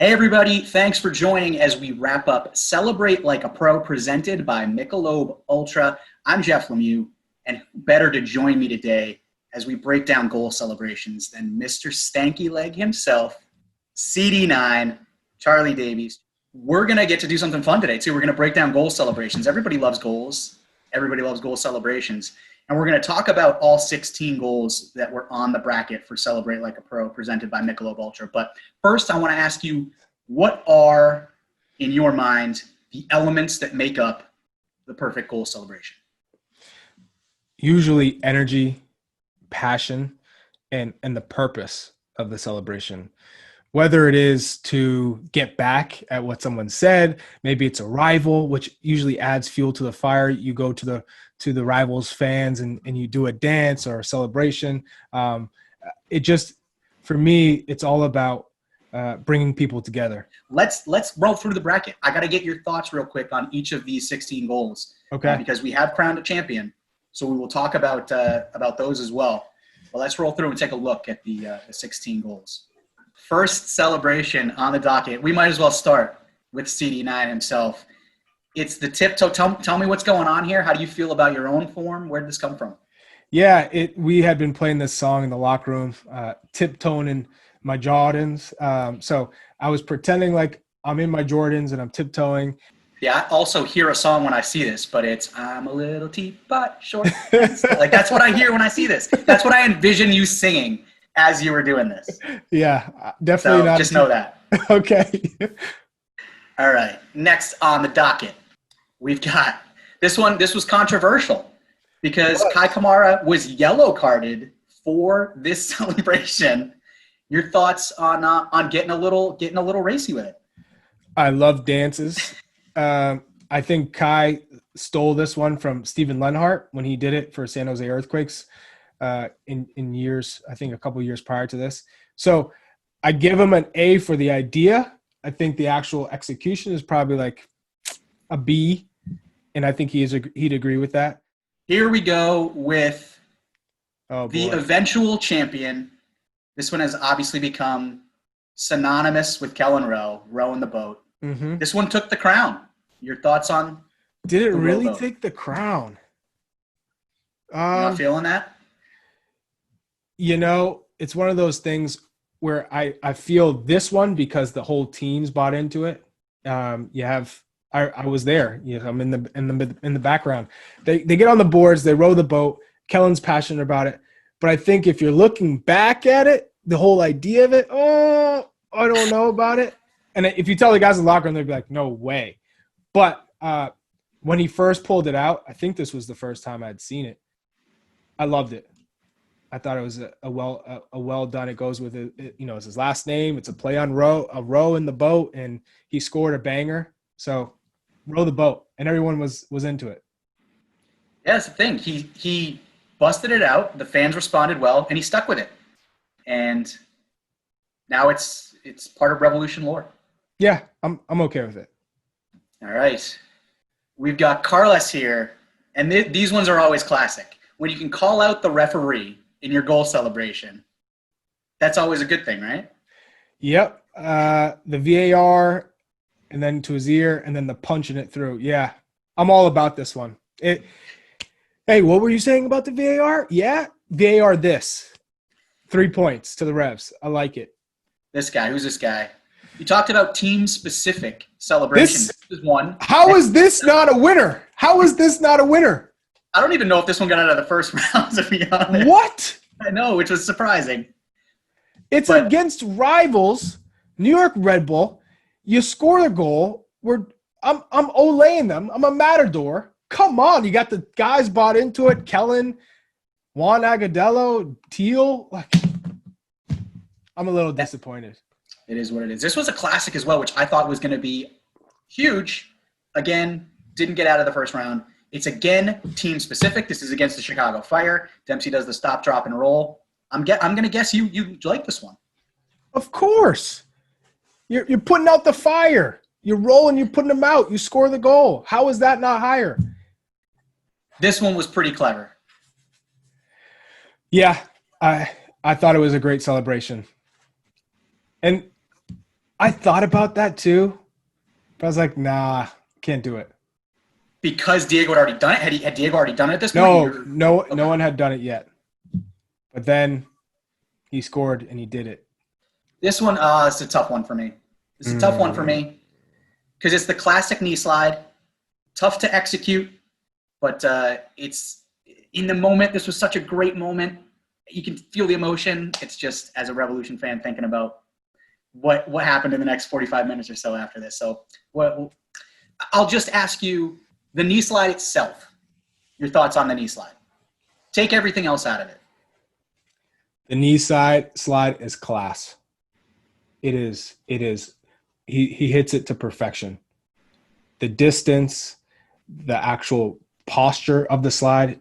Hey everybody, thanks for joining as we wrap up Celebrate Like a Pro presented by Michelob Ultra. I'm Jeff Lemieux, and better to join me today as we break down goal celebrations than Mr. Stanky Leg himself, CD9, Charlie Davies. We're going to get to do something fun today too. We're going to break down goal celebrations. Everybody loves goals. Everybody loves goal celebrations. And we're going to talk about all 16 goals that were on the bracket for Celebrate Like a Pro presented by Michelob Ultra. But first, I want to ask you, what are, in your mind, the elements that make up the perfect goal celebration? Usually energy, passion, and the purpose of the celebration. Whether it is to get back at what someone said, maybe it's a rival, which usually adds fuel to the fire. You go to the rival's fans and you do a dance or a celebration. For me, it's all about bringing people together. Let's roll through the bracket. I got to get your thoughts real quick on each of these 16 goals. Okay. Because we have crowned a champion, so we will talk about those as well. But let's roll through and take a look at the 16 goals. First celebration on the docket. We might as well start with CD9 himself. It's the tiptoe. Tell me what's going on here. How do you feel about your own form? Where did this come from? Yeah, we had been playing this song in the locker room, tiptoeing in my Jordans. So I was pretending like I'm in my Jordans and I'm tiptoeing. Yeah, I also hear a song when I see this, but it's I'm a little teapot short. Like that's what I hear when I see this. That's what I envision you singing as you were doing this. Yeah, definitely so not. Just know that. Okay. All right. Next on the docket, we've got this one. This was controversial because Kai Kamara was yellow carded for this celebration. Your thoughts on getting a little racy with it? I love dances. I think Kai stole this one from Steven Lenhart when he did it for San Jose Earthquakes in years, I think a couple years prior to this. So I give him an A for the idea. I think the actual execution is probably like a B, and I think he'd agree with that. Here we go with the eventual champion. This one has obviously become synonymous with Kellen Rowe, Rowe in the boat. Mm-hmm. This one took the crown. Your thoughts on? Did it really take the crown? Not feeling that? It's one of those things where I feel this one because the whole team's bought into it. I was there. I'm in the background. They get on the boards. They row the boat. Kellen's passionate about it. But I think if you're looking back at it, the whole idea of it, I don't know about it. And if you tell the guys in the locker room, they'd be like, no way. But when he first pulled it out, I think this was the first time I'd seen it. I loved it. I thought it was a well done. It goes with it. It's his last name. It's a play on Rowe, a row in the boat, and he scored a banger. So row the boat, and everyone was into it. Yeah, that's the thing. He busted it out. The fans responded well, and he stuck with it. And now it's part of Revolution lore. Yeah, I'm okay with it. All right. We've got Carlos here, and these ones are always classic. When you can call out the referee in your goal celebration, that's always a good thing, right? Yep. The VAR, and then to his ear, and then the punching it through. Yeah, I'm all about this one. Hey, what were you saying about the VAR? Yeah, VAR this. 3 points to the Revs. I like it. This guy. Who's this guy? You talked about team-specific celebrations. This is one. How is this not a winner? How is this not a winner? I don't even know if this one got out of the first round, to be honest. What? I know, which was surprising. It's against rivals, New York Red Bull. You score the goal. I'm Olaying them. I'm a matador. Come on, you got the guys bought into it. Kellen, Juan Agadello, Teal. I'm a little disappointed. It is what it is. This was a classic as well, which I thought was going to be huge. Again, didn't get out of the first round. It's again team specific. This is against the Chicago Fire. Dempsey does the stop, drop, and roll. I'm going to guess you like this one. Of course. You're putting out the fire. You're rolling. You're putting them out. You score the goal. How is that not higher? This one was pretty clever. Yeah, I thought it was a great celebration. And I thought about that too, but I was like, nah, can't do it. Because Diego had already done it? Had Diego already done it at this point? No Okay. one had done it yet. But then he scored and he did it. This one, it's a tough one for me. It's a tough one for me because it's the classic knee slide. Tough to execute, but it's in the moment. This was such a great moment. You can feel the emotion. It's just, as a Revolution fan, thinking about what happened in the next 45 minutes or so after this. So I'll just ask you, the knee slide itself, your thoughts on the knee slide. Take everything else out of it. The knee slide is class. It is. He hits it to perfection. The distance, the actual posture of the slide,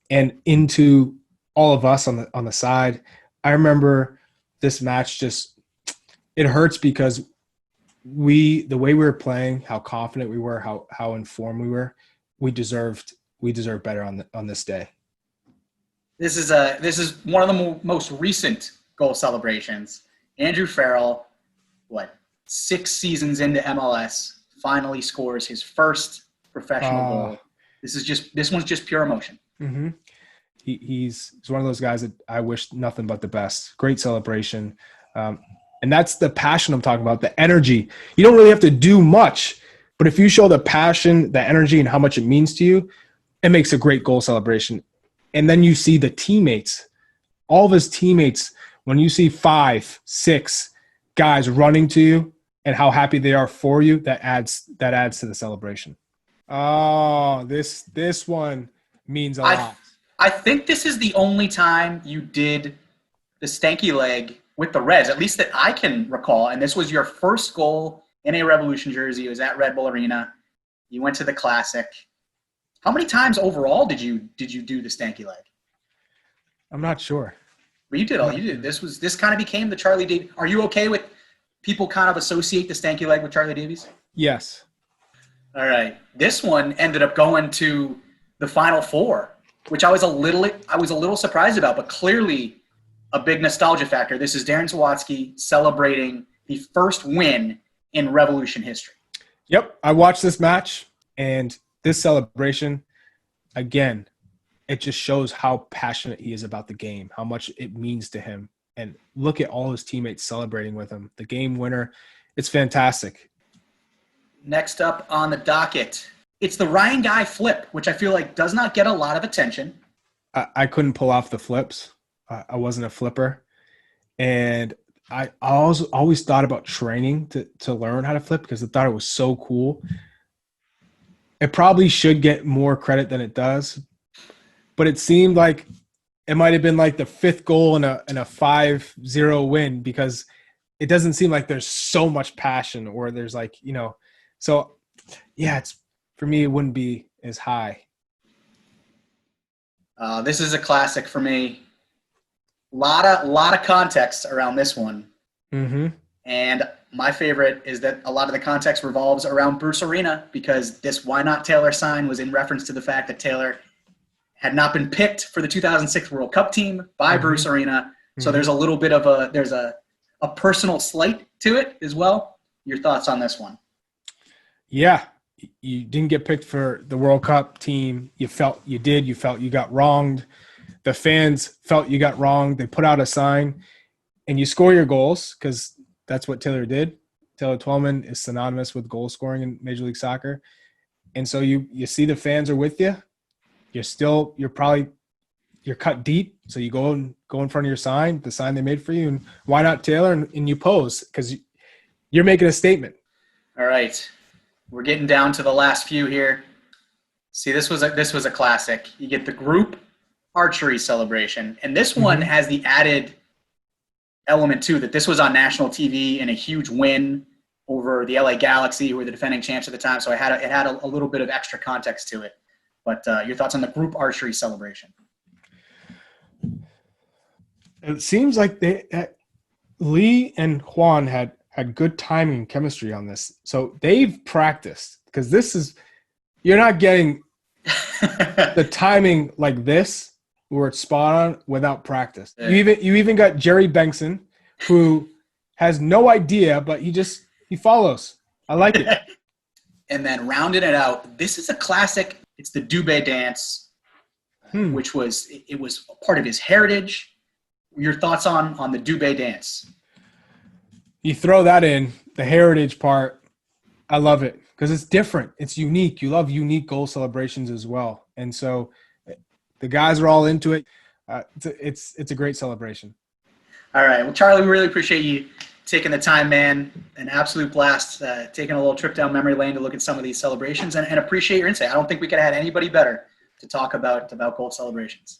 and into all of us on the side. I remember this match it hurts because the way we were playing, how confident we were, how informed we were, we deserved better on this day. This is one of the most recent goal celebrations. Andrew Farrell, 6 seasons into MLS, finally scores his first professional goal. This one's just pure emotion. Mm-hmm. He's one of those guys that I wish nothing but the best. Great celebration. And that's the passion I'm talking about, the energy. You don't really have to do much, but if you show the passion, the energy, and how much it means to you, it makes a great goal celebration. And then you see the teammates, all of his teammates, when you see 5, 6 guys running to you and how happy they are for you, that adds to the celebration. Oh, this one means a lot. I think this is the only time you did the stanky leg with the Reds, at least that I can recall. And this was your first goal in a Revolution jersey. It was at Red Bull Arena. You went to the Classic. How many times overall did you do the stanky leg? I'm not sure. But you did. This kind of became the Charlie Davies. Are you okay with people kind of associate the stanky leg with Charlie Davies? Yes. All right. This one ended up going to the Final Four, which I was a little surprised about, but clearly a big nostalgia factor. This is Darren Sawatsky celebrating the first win in Revolution history. Yep. I watched this match, and this celebration, again, it just shows how passionate he is about the game, how much it means to him. And look at all his teammates celebrating with him. The game winner. It's fantastic. Next up on the docket, it's the Ryan Guy flip, which I feel like does not get a lot of attention. I couldn't pull off the flips. I wasn't a flipper. And I always thought about training to learn how to flip because I thought it was so cool. It probably should get more credit than it does. But it seemed like it might have been like the 5th goal in a 5-0 win because it doesn't seem like there's so much passion or there's so yeah, for me, it wouldn't be as high. This is a classic for me. Lot of context around this one. Mm-hmm. And my favorite is that a lot of the context revolves around Bruce Arena because this "Why Not Taylor" sign was in reference to the fact that Taylor had not been picked for the 2006 World Cup team by Bruce Arena. So there's a little bit of a personal slight to it as well. Your thoughts on this one? Yeah. You didn't get picked for the World Cup team. You felt you got wronged. The fans felt you got wronged. They put out a sign and you score your goals because that's what Taylor did. Taylor Twellman is synonymous with goal scoring in Major League Soccer. And so you see the fans are with you. You're cut deep. So you go in front of your sign, the sign they made for you, and why not Taylor? And you pose because you're making a statement. All right. We're getting down to the last few here. See, this was a classic. You get the group archery celebration, and this one has the added element too that this was on national TV and a huge win over the LA Galaxy, who were the defending champs at the time. So it had a little bit of extra context to it. But your thoughts on the group archery celebration? It seems like Lee and Juan had good timing and chemistry on this. So they've practiced because you're not getting the timing like this where it's spot on without practice. Yeah. You even got Jerry Bengtson, who has no idea, but he just He follows. I like it. And then rounding it out, this is a classic. It's the Dubé dance, which was part of his heritage. Your thoughts on the Dubé dance? You throw that in, the heritage part. I love it because it's different. It's unique. You love unique goal celebrations as well. And so the guys are all into it. It's a great celebration. All right. Well, Charlie, we really appreciate you taking the time, man. An absolute blast, taking a little trip down memory lane to look at some of these celebrations and appreciate your insight. I don't think we could have had anybody better to talk about goal celebrations.